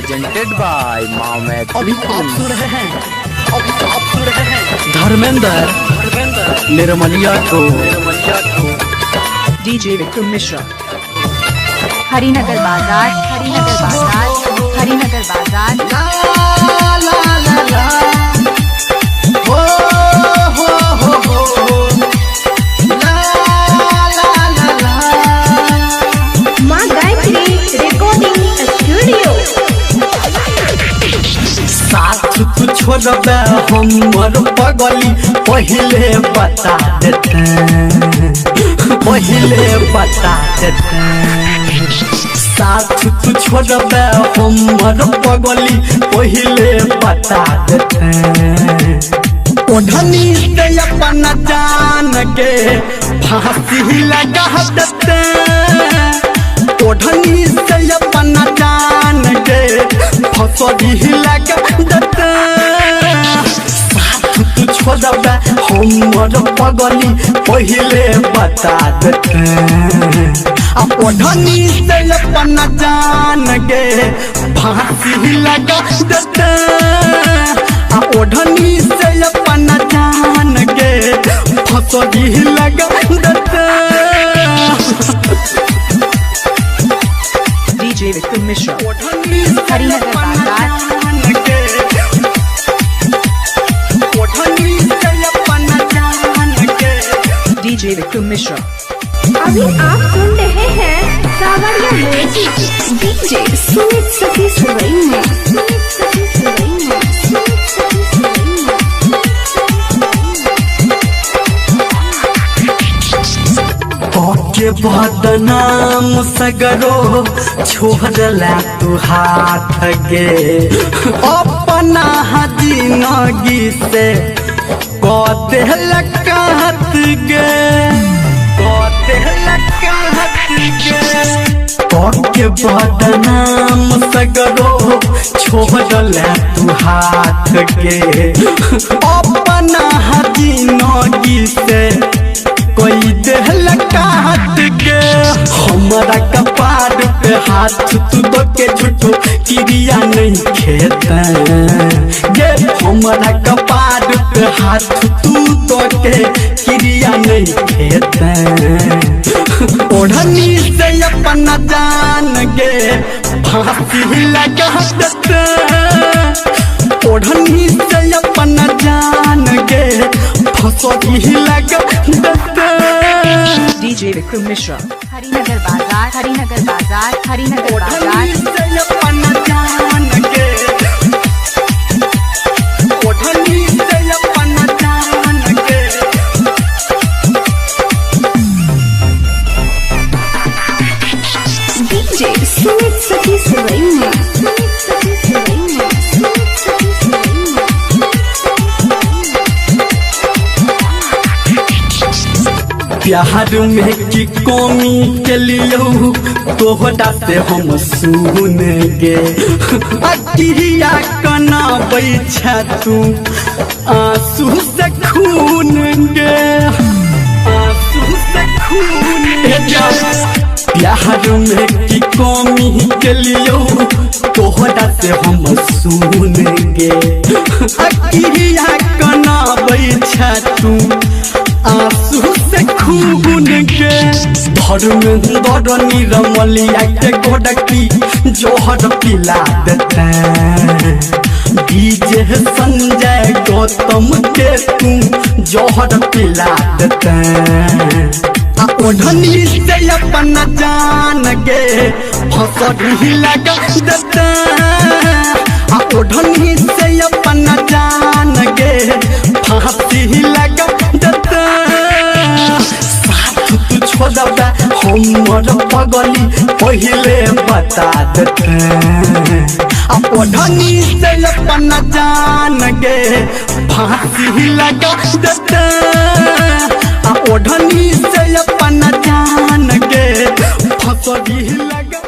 presented by Mohammed. अभी आप सुन रहे हैं धर्मेंद्र निर्मलिया को DJ विक्रम मिश्रा। हरिनगर बाजार हरिनगर बाजार माँ गायत्री रिकॉर्डिंग स्टूडियो। साथ तू छोड़बे हमर पगली पहले बता देते साथ तू छोड़बे हमर पगली पहले बता देते ओढ़नी से अपन जान के फांसी लगा देते ओढ़नी से अपन जान के फांसी लगा देते साथ तू छोड़बे हमर पगली पहले बता देते ओढ़नी से अपन जान के फांसी लगा देते ओढ़नी से अपन जान के फांसी लगा देते। DJ विक्रम मिश्रा। हरिनगर बाजार ओढ़नी से अपन जान के DJ विक्रम मिश्रा। अभी आप सुन रहे हैं सावरिया म्यूजिक डीजे सुमित सखी सुरैया। के बदनाम सगरो छोड़ला तू हाथ गे अपना जिंदगी से कहत गे के बदनाम सगरो छोड़ला तू हाथ गे अपना जिंदगी से कोई देहल काट के हमारा कपार पे हाथ तू तो के झूठो क्रिया नहीं खेते ये हमारा कपार पे हाथ तू तो के क्रिया नहीं खेते ओढ़नी से अपन जान के फांसी लगा देते ओढ़नी से अपन जान के फांसी लगा देते। DJ विक्रम मिश्रा। हरिनगर बाजार ओढ़नी से अपन जान के ओढ़नी से अपन जान के डीजे सुमित सखी सुरैया। प्यार में की कमी के लिए तोहरा से हम सुनेंगे अकिया कना बैठा तू आंसू से खून गे प्यार में की कमी के लिए तोहरा से हम सुनेंगे अकिया कना बैठा तू आंसू से खून के धर्मेंद्र निर्मलिया के गोडकी जोहर पिला देते डीजे संजय गौतम के तू जोहर पिला देते ओढ़नी से अपन जान के फांसी लगा देते ओढ़नी से अपन जान के फांसी लगा देते साथ तू छोड़बे हमर पगली पहले बता देते ओढ़नी से अपन जान के फांसी लगा देते ओढ़नी से अपन जान के फांसी लगा